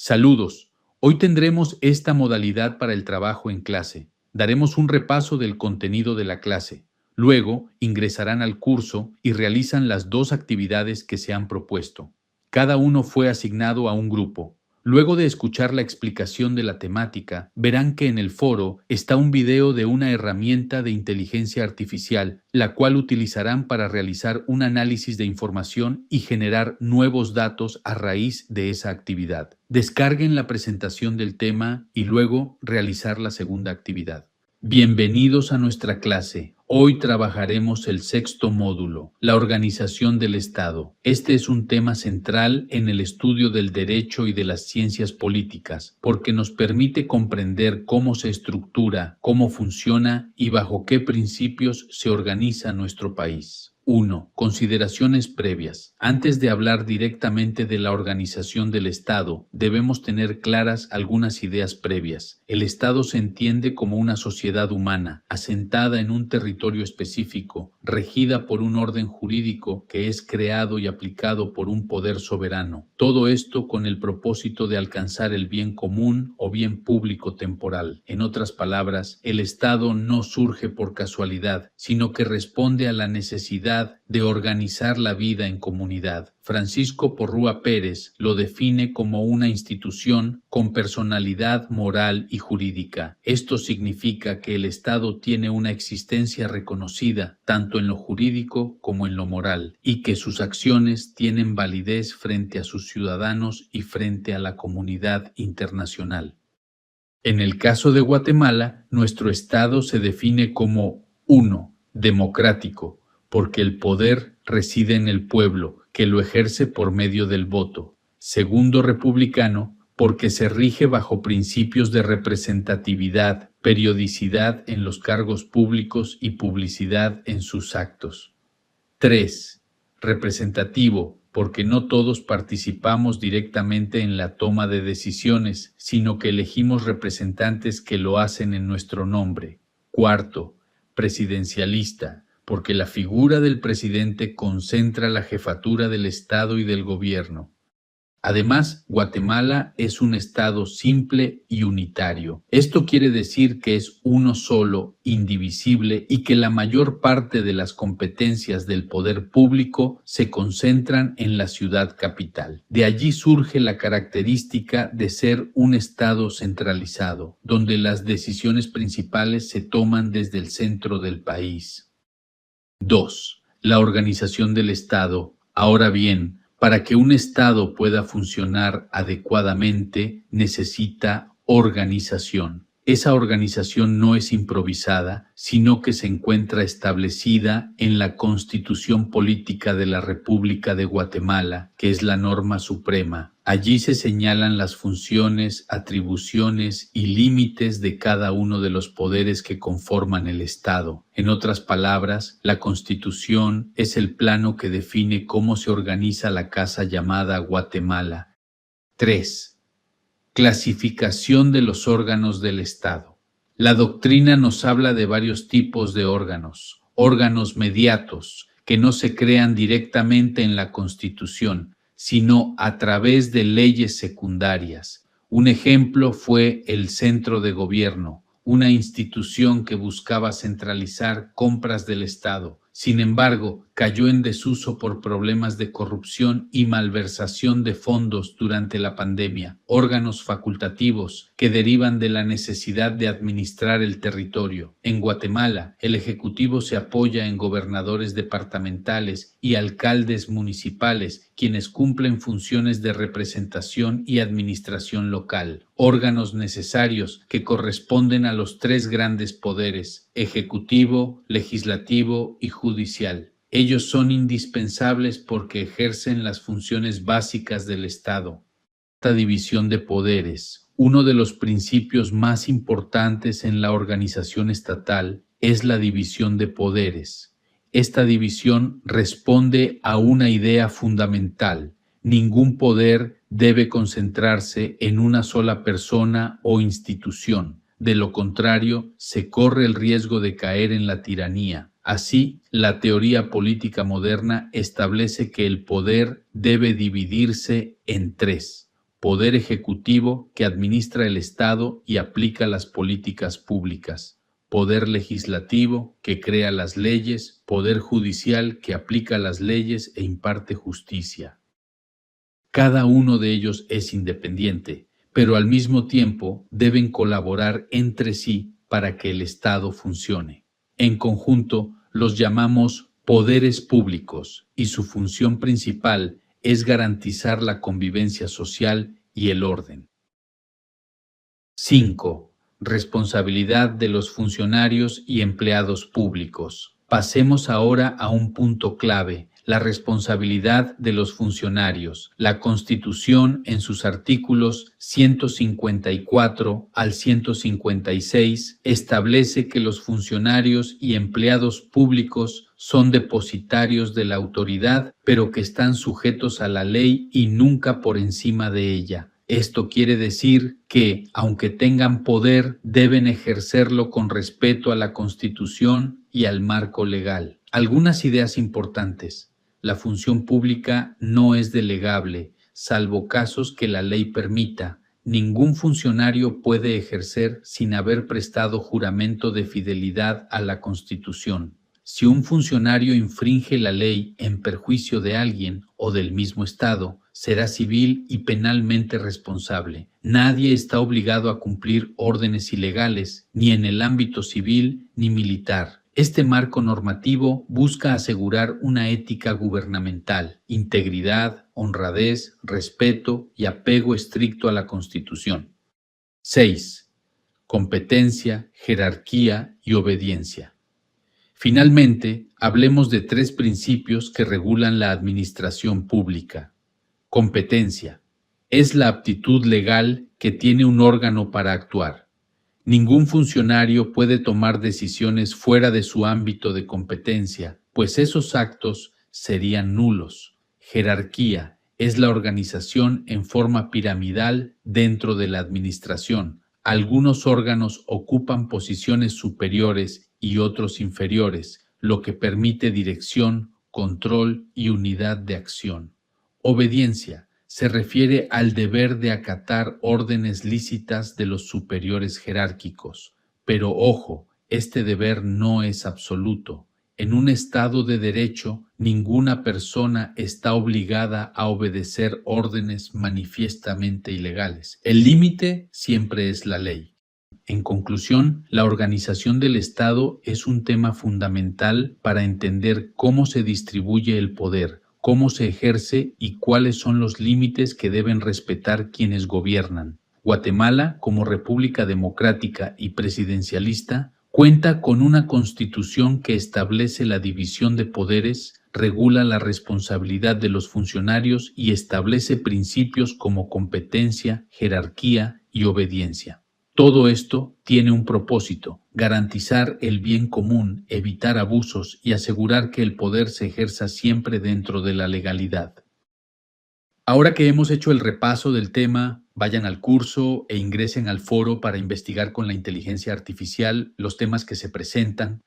Saludos. Hoy tendremos esta modalidad para el trabajo en clase. Daremos un repaso del contenido de la clase. Luego ingresarán al curso y realizan las dos actividades que se han propuesto. Cada uno fue asignado a un grupo. Luego de escuchar la explicación de la temática, verán que en el foro está un video de una herramienta de inteligencia artificial, la cual utilizarán para realizar un análisis de información y generar nuevos datos a raíz de esa actividad. Descarguen la presentación del tema y luego realizar la segunda actividad. Bienvenidos a nuestra clase. Hoy trabajaremos el sexto módulo, la organización del Estado. Este es un tema central en el estudio del derecho y de las ciencias políticas, porque nos permite comprender cómo se estructura, cómo funciona y bajo qué principios se organiza nuestro país. 1. Consideraciones previas. Antes de hablar directamente de la organización del Estado, debemos tener claras algunas ideas previas. El Estado se entiende como una sociedad humana, asentada en un territorio específico, regida por un orden jurídico que es creado y aplicado por un poder soberano. Todo esto con el propósito de alcanzar el bien común o bien público temporal. En otras palabras, el Estado no surge por casualidad, sino que responde a la necesidad de organizar la vida en comunidad. Francisco Porrúa Pérez lo define como una institución con personalidad moral y jurídica. Esto significa que el Estado tiene una existencia reconocida tanto en lo jurídico como en lo moral, y que sus acciones tienen validez frente a sus ciudadanos y frente a la comunidad internacional. En el caso de Guatemala, nuestro Estado se define como 1. Democrático, porque el poder reside en el pueblo, que lo ejerce por medio del voto. 2. Republicano, porque se rige bajo principios de representatividad, periodicidad en los cargos públicos y publicidad en sus actos. 3. Representativo, porque no todos participamos directamente en la toma de decisiones, sino que elegimos representantes que lo hacen en nuestro nombre. 4. Presidencialista, porque la figura del presidente concentra la jefatura del Estado y del gobierno. Además, Guatemala es un Estado simple y unitario. Esto quiere decir que es uno solo, indivisible, y que la mayor parte de las competencias del poder público se concentran en la ciudad capital. De allí surge la característica de ser un Estado centralizado, donde las decisiones principales se toman desde el centro del país. 2. La organización del Estado. Ahora bien, para que un Estado pueda funcionar adecuadamente, necesita organización. Esa organización no es improvisada, sino que se encuentra establecida en la Constitución Política de la República de Guatemala, que es la norma suprema. Allí se señalan las funciones, atribuciones y límites de cada uno de los poderes que conforman el Estado. En otras palabras, la Constitución es el plano que define cómo se organiza la casa llamada Guatemala. 3. Clasificación de los órganos del Estado. La doctrina nos habla de varios tipos de órganos. Órganos mediatos, que no se crean directamente en la Constitución, sino a través de leyes secundarias. Un ejemplo fue el Centro de Gobierno, una institución que buscaba centralizar compras del Estado. Sin embargo, cayó en desuso por problemas de corrupción y malversación de fondos durante la pandemia. Órganos facultativos que derivan de la necesidad de administrar el territorio. En Guatemala, el Ejecutivo se apoya en gobernadores departamentales y alcaldes municipales, quienes cumplen funciones de representación y administración local. Órganos necesarios que corresponden a los tres grandes poderes: ejecutivo, legislativo y judicial. Ellos son indispensables porque ejercen las funciones básicas del Estado. Esta división de poderes, uno de los principios más importantes en la organización estatal, es la división de poderes. Esta división responde a una idea fundamental: ningún poder debe concentrarse en una sola persona o institución. De lo contrario, se corre el riesgo de caer en la tiranía. Así, la teoría política moderna establece que el poder debe dividirse en tres: poder ejecutivo que administra el Estado y aplica las políticas públicas, poder legislativo que crea las leyes, poder judicial que aplica las leyes e imparte justicia. Cada uno de ellos es independiente, pero al mismo tiempo deben colaborar entre sí para que el Estado funcione. En conjunto, los llamamos poderes públicos y su función principal es garantizar la convivencia social y el orden. 5. Responsabilidad de los funcionarios y empleados públicos. Pasemos ahora a un punto clave: la responsabilidad de los funcionarios. La Constitución, en sus artículos 154 al 156, establece que los funcionarios y empleados públicos son depositarios de la autoridad, pero que están sujetos a la ley y nunca por encima de ella. Esto quiere decir que, aunque tengan poder, deben ejercerlo con respeto a la Constitución y al marco legal. Algunas ideas importantes. La función pública no es delegable, salvo casos que la ley permita. Ningún funcionario puede ejercer sin haber prestado juramento de fidelidad a la Constitución. Si un funcionario infringe la ley en perjuicio de alguien o del mismo Estado, será civil y penalmente responsable. Nadie está obligado a cumplir órdenes ilegales, ni en el ámbito civil ni militar. Este marco normativo busca asegurar una ética gubernamental, integridad, honradez, respeto y apego estricto a la Constitución. 6. Competencia, jerarquía y obediencia. Finalmente, hablemos de 3 principios que regulan la administración pública. Competencia. Es la aptitud legal que tiene un órgano para actuar. Ningún funcionario puede tomar decisiones fuera de su ámbito de competencia, pues esos actos serían nulos. Jerarquía. Es la organización en forma piramidal dentro de la administración. Algunos órganos ocupan posiciones superiores y otros inferiores, lo que permite dirección, control y unidad de acción. Obediencia se refiere al deber de acatar órdenes lícitas de los superiores jerárquicos. Pero ojo, este deber no es absoluto. En un Estado de derecho, ninguna persona está obligada a obedecer órdenes manifiestamente ilegales. El límite siempre es la ley. En conclusión, la organización del Estado es un tema fundamental para entender cómo se distribuye el poder, cómo se ejerce y cuáles son los límites que deben respetar quienes gobiernan. Guatemala, como república democrática y presidencialista, cuenta con una constitución que establece la división de poderes, regula la responsabilidad de los funcionarios y establece principios como competencia, jerarquía y obediencia. Todo esto tiene un propósito: garantizar el bien común, evitar abusos y asegurar que el poder se ejerza siempre dentro de la legalidad. Ahora que hemos hecho el repaso del tema, vayan al curso e ingresen al foro para investigar con la inteligencia artificial los temas que se presentan.